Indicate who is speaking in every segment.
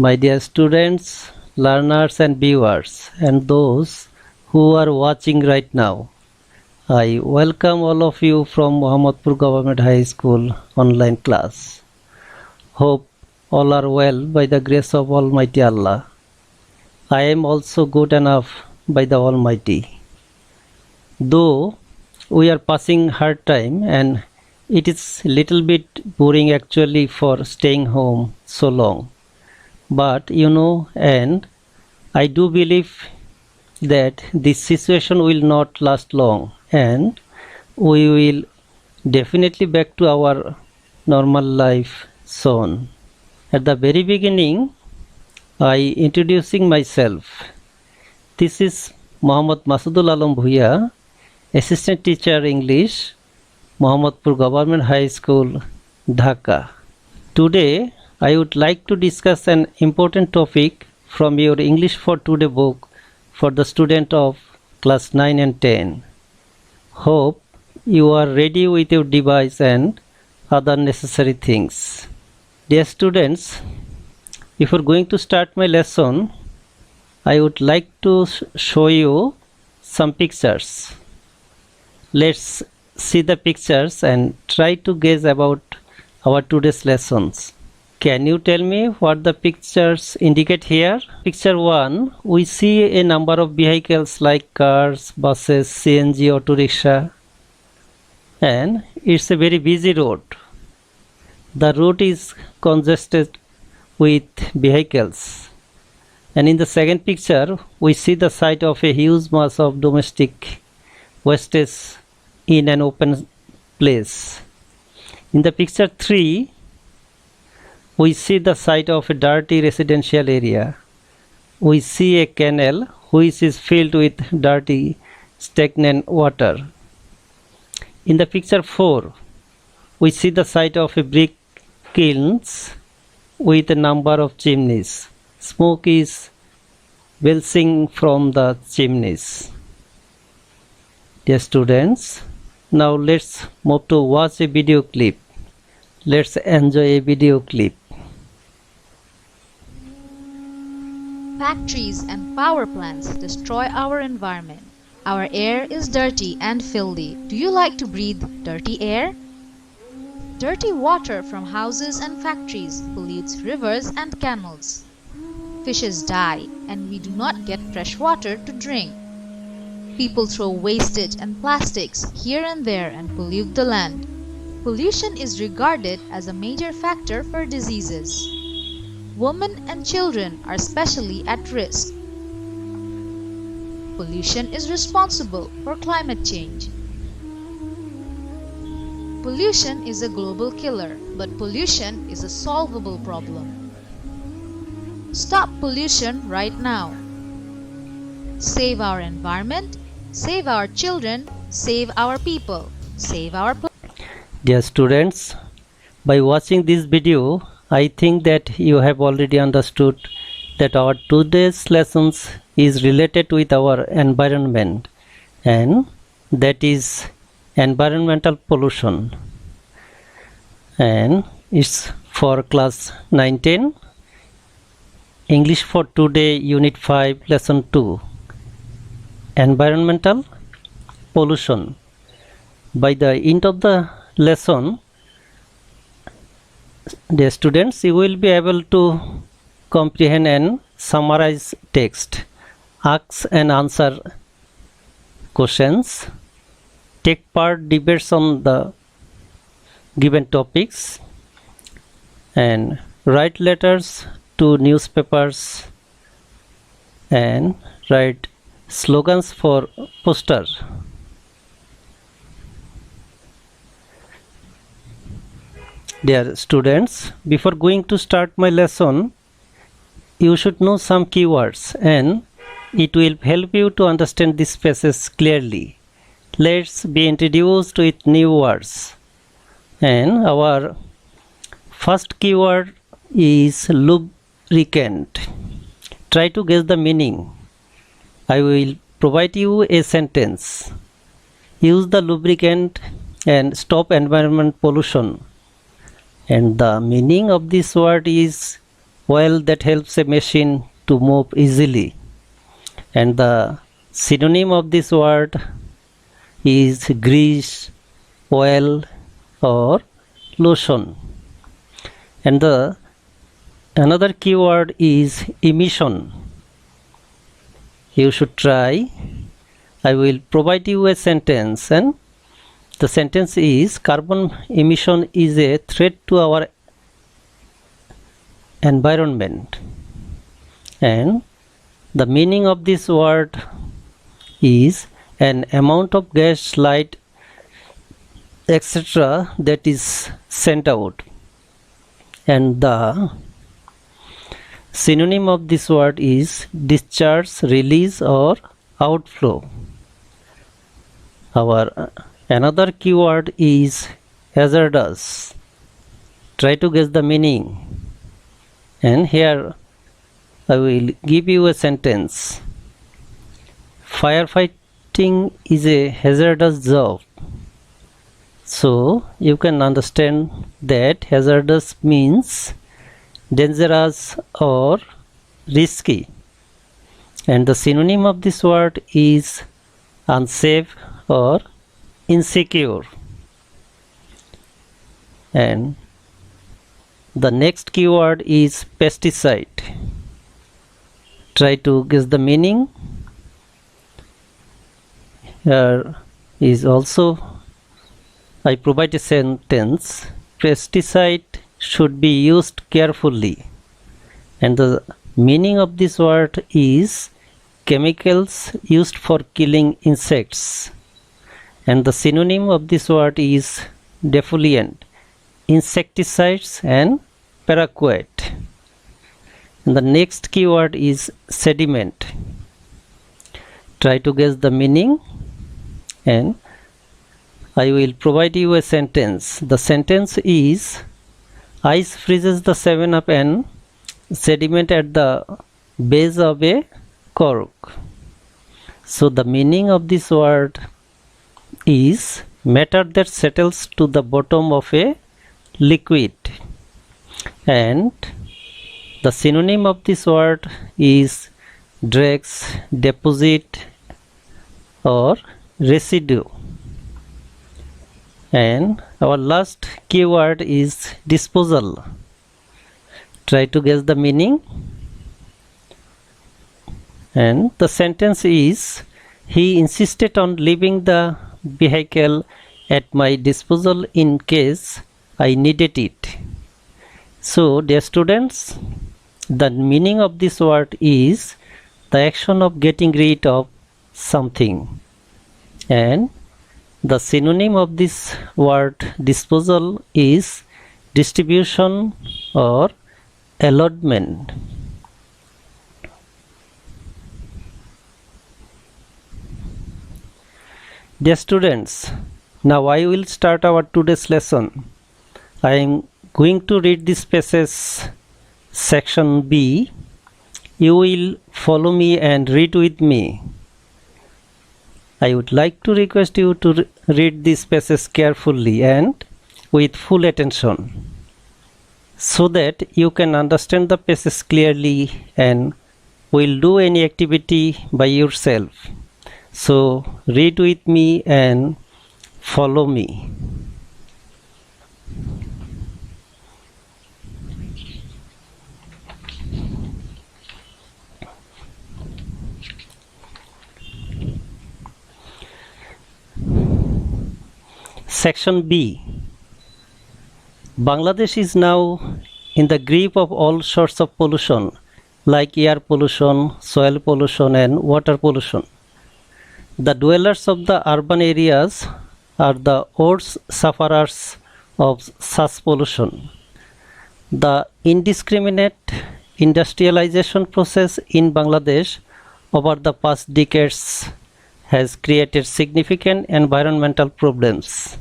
Speaker 1: My dear students, learners and viewers, and those who are watching right now, I welcome all of you from Mohammadpur Government High School online class. Hope all are well by the grace of Almighty Allah. I am also good enough by the Almighty. Though we are passing hard time and it is little bit boring actually for staying home so long. But and I do believe that this situation will not last long and we will definitely back to our normal life soon. At the very beginning, I introducing myself. This is Masud Bhuiyan, Assistant Teacher English, Mohammadpur Government High School, Dhaka. Today, I would like to discuss an important topic from your English for Today book for the student of class 9 and 10. Hope you are ready with your device and other necessary things. Dear students, before going to start my lesson, I would like to show you some pictures. Let's see the pictures and try to guess about our today's lessons. Can you tell me what the pictures indicate here? Picture 1, we see a number of vehicles like cars, buses, CNG, auto rickshaw, and it's a very busy road. The road is congested with vehicles. And in the second picture, we see the site of a huge mass of domestic wastage in an open place. In the picture 3, we see the site of a dirty residential area. We see a canal which is filled with dirty, stagnant water. In the picture 4, we see the site of a brick kilns with a number of chimneys. Smoke is belching from the chimneys. Dear students, now let's move to watch a video clip. Let's enjoy a video clip.
Speaker 2: Factories and power plants destroy our environment. Our air is dirty and filthy. Do you like to breathe dirty air? Dirty water from houses and factories pollutes rivers and canals. Fishes die and we do not get fresh water to drink. People throw wastage and plastics here and there and pollute the land. Pollution is regarded as a major factor for diseases. Women and children are especially at risk. Pollution is responsible for climate change. Pollution is a global killer, but pollution is a solvable problem. Stop pollution right now. Save our environment, save our children, save our people, save our planet.
Speaker 1: Dear students, by watching this video, I think that you have already understood that our today's lessons is related with our environment, and that is environmental pollution, and it's for class 9-10 English for Today Unit 5 Lesson 2, Environmental Pollution. By the end of the lesson, dear students, you will be able to comprehend and summarize text, ask and answer questions, take part debates on the given topics, and write letters to newspapers and write slogans for posters. Dear students, before going to start my lesson, you should know some keywords and it will help you to understand these spaces clearly. Let's be introduced with new words. And our first keyword is lubricant. Try to guess the meaning. I will provide you a sentence. Use the lubricant and stop environment pollution. And the meaning of this word is oil that helps a machine to move easily. And the synonym of this word is grease, oil, or lotion. And the another keyword is emission. You should try. I will provide you a sentence, and the sentence is carbon emission is a threat to our environment. And the meaning of this word is an amount of gas, light, etc. that is sent out. And the synonym of this word is discharge, release, or outflow. Our another keyword is hazardous. Try to guess the meaning. And here I will give you a sentence. Firefighting is a hazardous job. So you can understand that hazardous means dangerous or risky. And the synonym of this word is unsafe or insecure. And the next keyword is pesticide. Try to guess the meaning. Here is also I provide a sentence. Pesticide should be used carefully. And the meaning of this word is chemicals used for killing insects. And the synonym of this word is defoliant, insecticides, and paraquat. And the next keyword is sediment. Try to guess the meaning, and I will provide you a sentence. The sentence is ice freezes the 7-Up and sediment at the base of a cork. So the meaning of this word is matter that settles to the bottom of a liquid. And the synonym of this word is dregs, deposit, or residue. And our last keyword is disposal. Try to guess the meaning. And the sentence is he insisted on leaving the vehicle at my disposal in case I needed it. So dear students, the meaning of this word is the action of getting rid of something. And the synonym of this word disposal is distribution or allotment. Dear students, now I will start our today's lesson. I am going to read this passage, section B. You will follow me and read with me. I would like to request you to read this passage carefully and with full attention, so that you can understand the passage clearly and will do any activity by yourself. So read with me and follow me. Section B. Bangladesh is now in the grip of all sorts of pollution like air pollution, soil pollution, and water pollution. The dwellers of the urban areas are the worst sufferers of such pollution. The indiscriminate industrialization process in Bangladesh over the past decades has created significant environmental problems.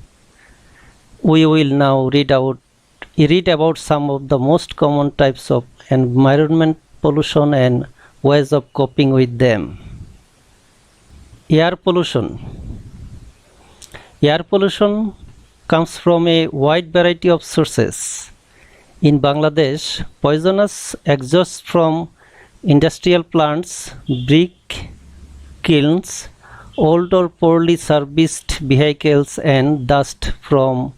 Speaker 1: We will now read about some of the most common types of environment pollution and ways of coping with them. Air pollution. Air pollution comes from a wide variety of sources. In Bangladesh, poisonous exhaust from industrial plants, brick kilns, old or poorly serviced vehicles, and dust from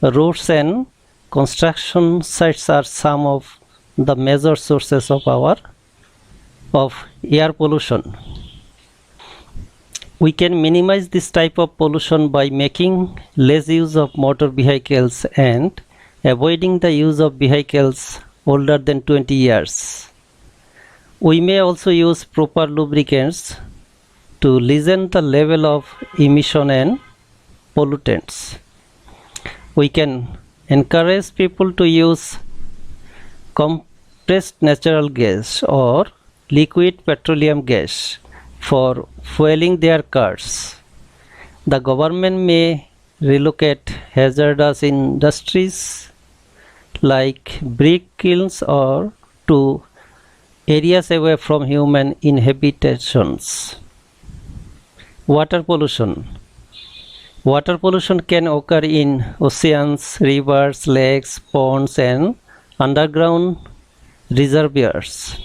Speaker 1: roads and construction sites are some of the major sources of air pollution. We can minimize this type of pollution by making less use of motor vehicles and avoiding the use of vehicles older than 20 years. We may also use proper lubricants to lessen the level of emission and pollutants. We can encourage people to use compressed natural gas or liquid petroleum gas for fueling their cars. The government may relocate hazardous industries like brick kilns or to areas away from human inhabitations. Water pollution. Water pollution can occur in oceans, rivers, lakes, ponds, and underground reservoirs.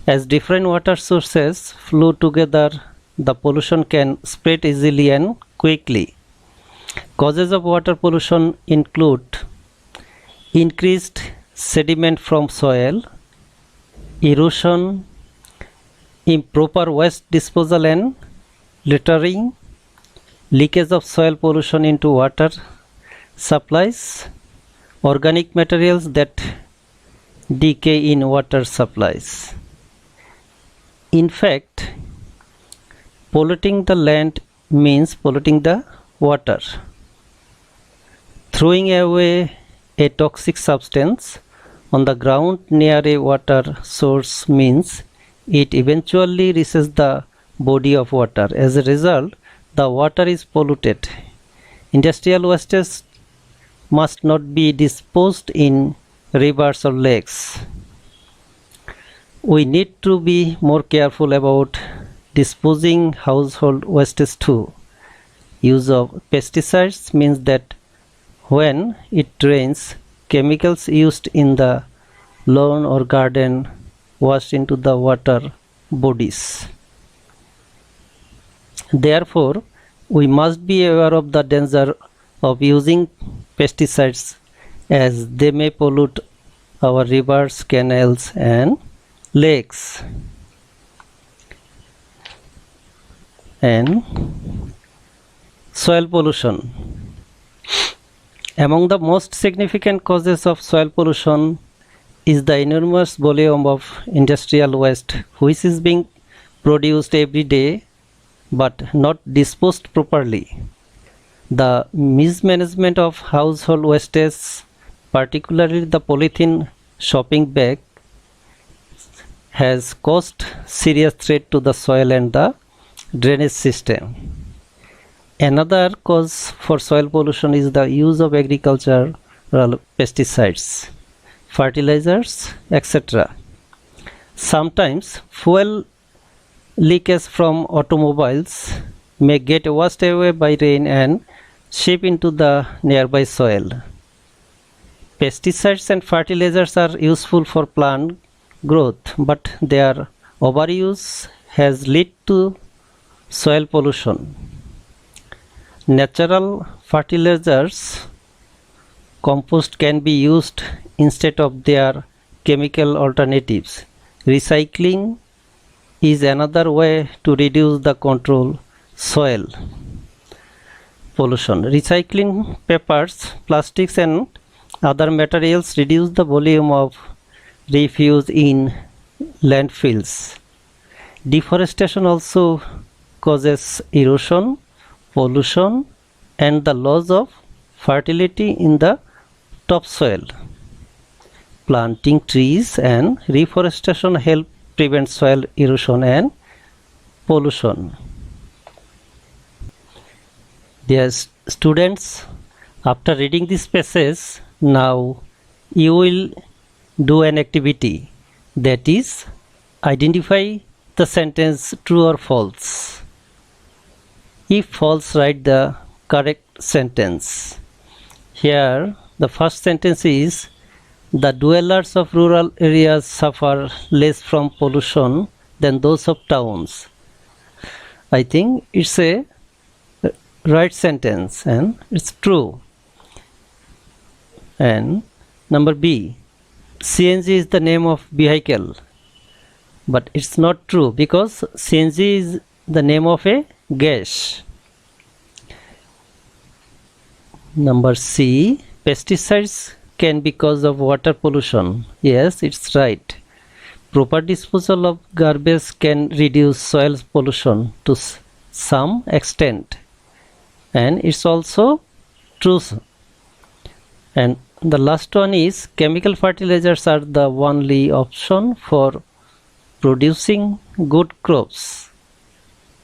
Speaker 1: As different water sources flow together, the pollution can spread easily and quickly. Causes of water pollution include increased sediment from soil, erosion, improper waste disposal and littering, leakage of soil pollution into water supplies, organic materials that decay in water supplies. In fact, polluting the land means polluting the water. Throwing away a toxic substance on the ground near a water source means it eventually reaches the body of water. As a result, the water is polluted. Industrial wastes must not be disposed in rivers or lakes. We need to be more careful about disposing household wastes too. Use of pesticides means that when it rains, chemicals used in the lawn or garden wash into the water bodies. Therefore, we must be aware of the danger of using pesticides as they may pollute our rivers, canals, and lakes. And soil pollution. Among the most significant causes of soil pollution is the enormous volume of industrial waste which is being produced every day but not disposed properly. The mismanagement of household wastes, particularly the polythene shopping bag, has caused serious threat to the soil and the drainage system. Another cause for soil pollution is the use of agricultural pesticides, fertilizers, etc. Sometimes fuel leakage from automobiles may get washed away by rain and seep into the nearby soil. Pesticides and fertilizers are useful for plant growth, but their overuse has led to soil pollution. Natural fertilizers, compost, can be used instead of their chemical alternatives. Recycling is another way to reduce the control soil pollution. Recycling papers, plastics, and other materials reduce the volume of refuse in landfills. Deforestation also causes erosion, pollution, and the loss of fertility in the topsoil. Planting trees and reforestation help prevent soil erosion and pollution. Dear students, after reading this passage, now you will do an activity, that is, identify the sentence true or false. If false, write the correct sentence. Here the first sentence is, The dwellers of rural areas suffer less from pollution than those of towns. I think it's a right sentence and it's true. And number B, CNG is the name of vehicle, but it's not true because CNG is the name of a gas. Number C, pesticides can be cause of water pollution. Yes, it's right. Proper disposal of garbage can reduce soil pollution to some extent, and it's also true. And the last one is chemical fertilizers are the only option for producing good crops,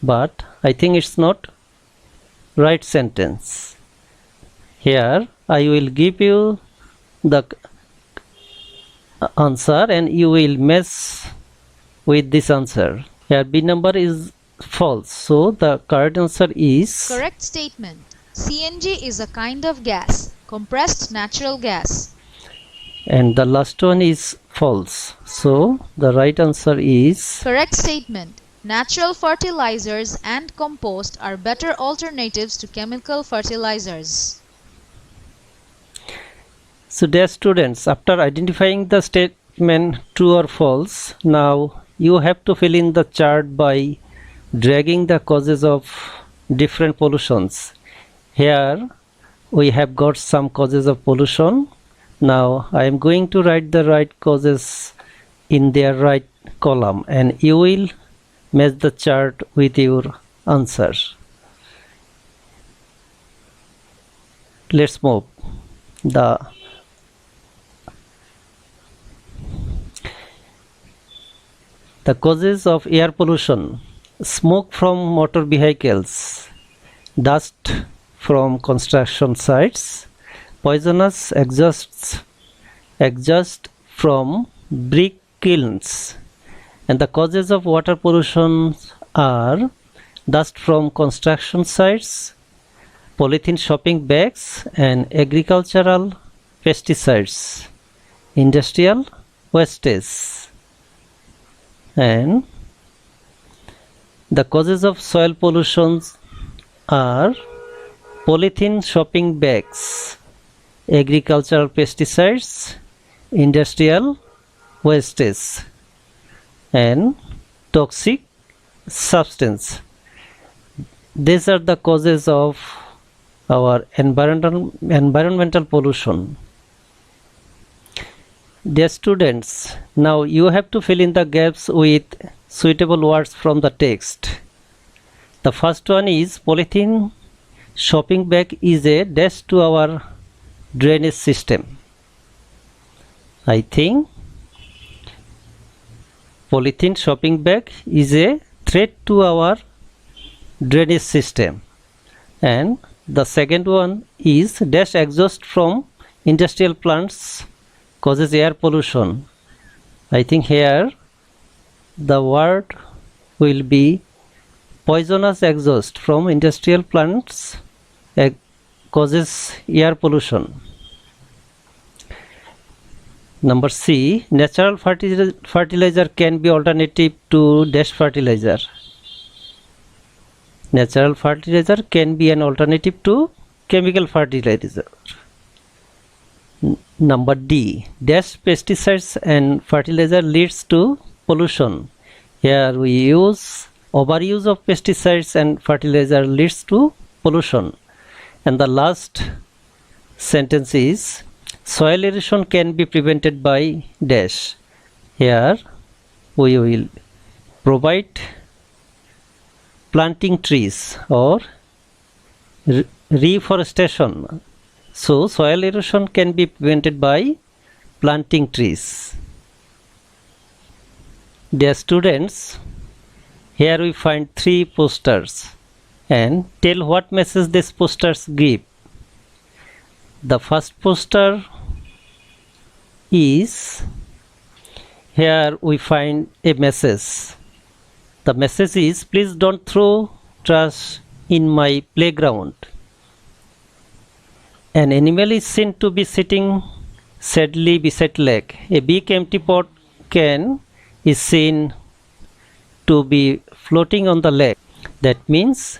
Speaker 1: but I think it's not right sentence. Here I will give you the answer and you will mess with this answer. Here B number is false, so the correct answer is
Speaker 2: Correct statement. CNG is a kind of gas, compressed natural gas.
Speaker 1: and the last one is false, so the right answer is
Speaker 2: Correct statement. Natural fertilizers and compost are better alternatives to chemical fertilizers.
Speaker 1: so. Dear students, after identifying the statement true or false, now you have to fill in the chart by dragging the causes of different pollutions. Here we have got some causes of pollution. Now I am going to write the right causes in their right column and you will match the chart with your answer. Let's move. The causes of air pollution: smoke from motor vehicles, dust from construction sites, poisonous exhaust from brick kilns. And the causes of water pollution are dust from construction sites, polythene shopping bags, and agricultural pesticides, industrial wastes. And the causes of soil pollution are polythene shopping bags, agricultural pesticides, industrial wastes, and toxic substance. These are the causes of our environmental pollution. Dear students, now you have to fill in the gaps with suitable words from the text. The first one is polythene shopping bag is a dash to our drainage system. I think polythene shopping bag is a threat to our drainage system. And the second one is dash exhaust from industrial plants causes air pollution. I think here the word will be poisonous exhaust from industrial plants causes air pollution. Number C, natural fertilizer can be alternative to dash fertilizer. Natural fertilizer can be an alternative to chemical fertilizer. Number D, dash pesticides and fertilizer leads to pollution. Here we use overuse of pesticides and fertilizer leads to pollution. And the last sentence is soil erosion can be prevented by dash. Here we will provide planting trees or reforestation. So soil erosion can be prevented by planting trees. Dear students, here we find 3 posters and tell what message these posters give. The first poster is, here we find a message. The message is, please don't throw trash in my playground. An animal is seen to be sitting sadly beside lake. A big empty pot can is seen to be floating on the lake. That means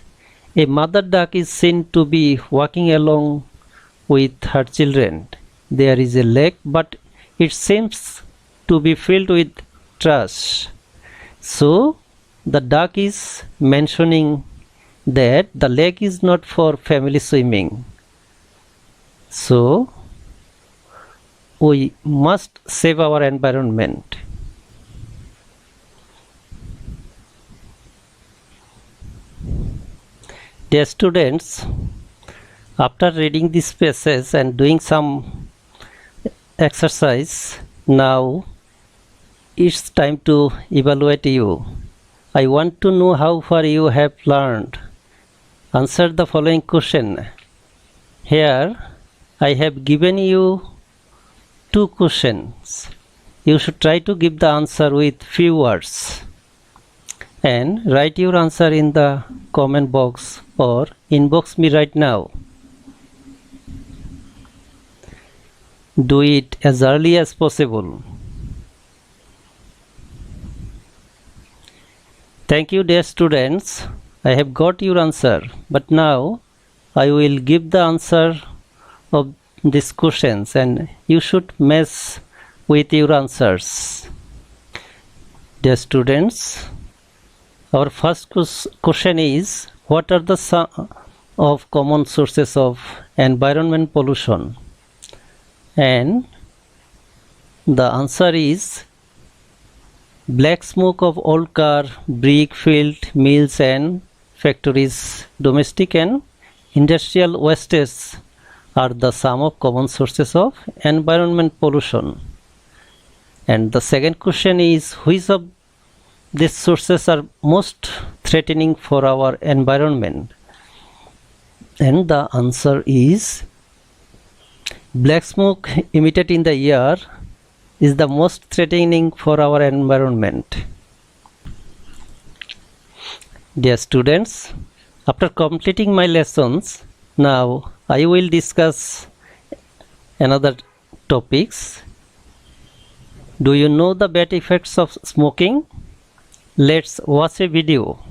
Speaker 1: a mother duck is seen to be walking along with her children. There is a lake, but it seems to be filled with trash. So the duck is mentioning that the lake is not for family swimming. So we must save our environment. Dear students, after reading this passage and doing some exercise, now it's time to evaluate you. I want to know how far you have learned. Answer the following question. Here I have given you two questions. You should try to give the answer with few words and write your answer in the comment box or inbox me right now. Do it as early as possible. Thank you, dear students. I have got your answer, but now I will give the answer of these questions and you should mess with your answers. Dear students, our first question is, what are the some of common sources of environment pollution? And the answer is black smoke of old car, brick field, mills and factories. Domestic and industrial wastes are the some of common sources of environment pollution. And the second question is, which of these sources are most threatening for our environment? And the answer is black smoke emitted in the air is the most threatening for our environment. Dear students, after completing my lessons, now I will discuss another topics. Do you know the bad effects of smoking? Let's watch a video.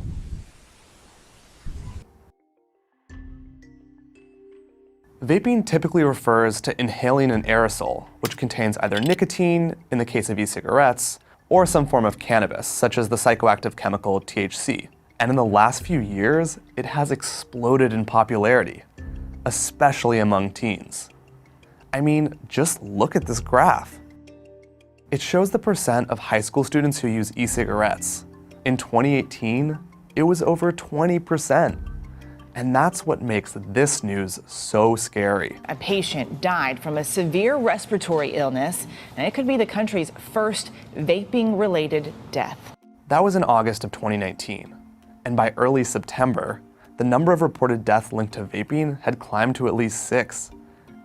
Speaker 3: Vaping typically refers to inhaling an aerosol, which contains either nicotine, in the case of e-cigarettes, or some form of cannabis, such as the psychoactive chemical THC. And in the last few years, it has exploded in popularity, especially among teens. I mean, just look at this graph. It shows the percent of high school students who use e-cigarettes. In 2018, it was over 20%. And that's what makes this news so scary.
Speaker 4: A patient died from a severe respiratory illness, and it could be the country's first vaping-related death.
Speaker 3: That was in August of 2019. And by early September, the number of reported deaths linked to vaping had climbed to at least 6.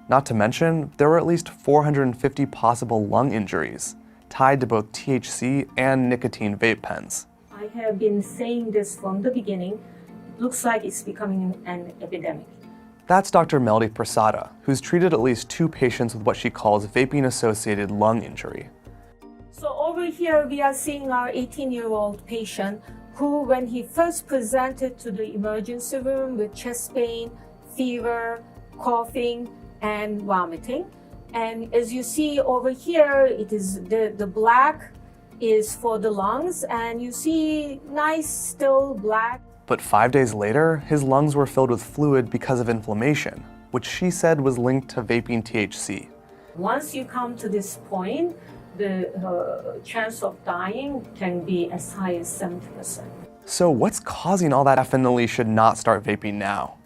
Speaker 3: Not to mention, there were at least 450 possible lung injuries tied to both THC and nicotine vape pens.
Speaker 5: I have been saying this from the beginning. Looks like it's becoming an epidemic.
Speaker 3: That's Dr. Melody Prasada, who's treated at least 2 patients with what she calls vaping-associated lung injury.
Speaker 5: So over here we are seeing our 18-year-old patient who, when he first presented to the emergency room with chest pain, fever, coughing, and vomiting. And as you see over here, it is the black is for the lungs, and you see nice still black.
Speaker 3: But 5 days later, his lungs were filled with fluid because of inflammation, which she said was linked to vaping THC.
Speaker 5: Once you come to this point, the chance of dying can be as high as 70%.
Speaker 3: So what's causing all that? Definitely should not start vaping now.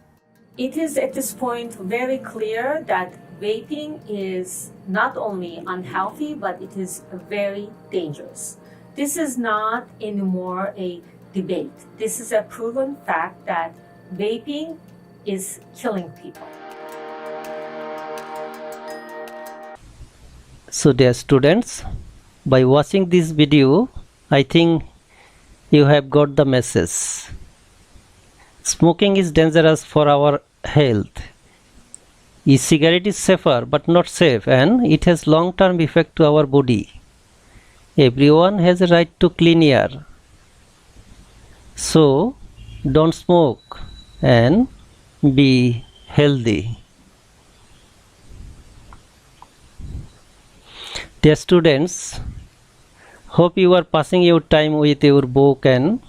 Speaker 5: It is at this point very clear that vaping is not only unhealthy, but it is very dangerous. This is not anymore a debate. This is a proven fact that vaping is killing people.
Speaker 1: So dear students, by watching this video, I think you have got the message. Smoking is dangerous for our health. E-cigarette is safer but not safe, and it has long-term effect to our body. Everyone has a right to clean air. So don't smoke and be healthy. Dear students, hope you are passing your time with your book and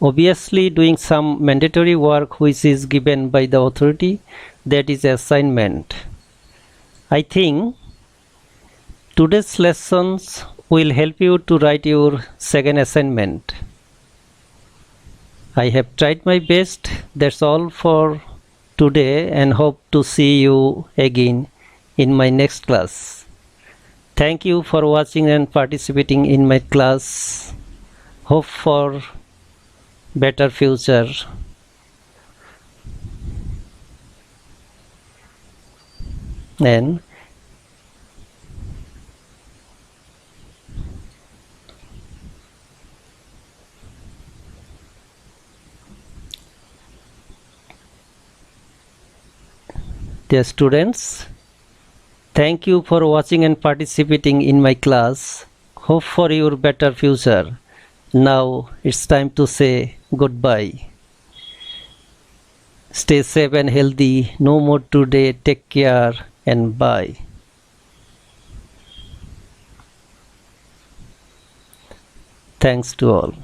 Speaker 1: obviously doing some mandatory work which is given by the authority, that is assignment. I think today's lessons will help you to write your second assignment. I have tried my best. That's all for today and hope to see you again in my next class. Thank you for watching and participating in my class. Hope for better future. And dear students, thank you for watching and participating in my class. Hope for your better future. Now it's time to say goodbye. Stay safe and healthy. No more today. Take care and bye. Thanks to all.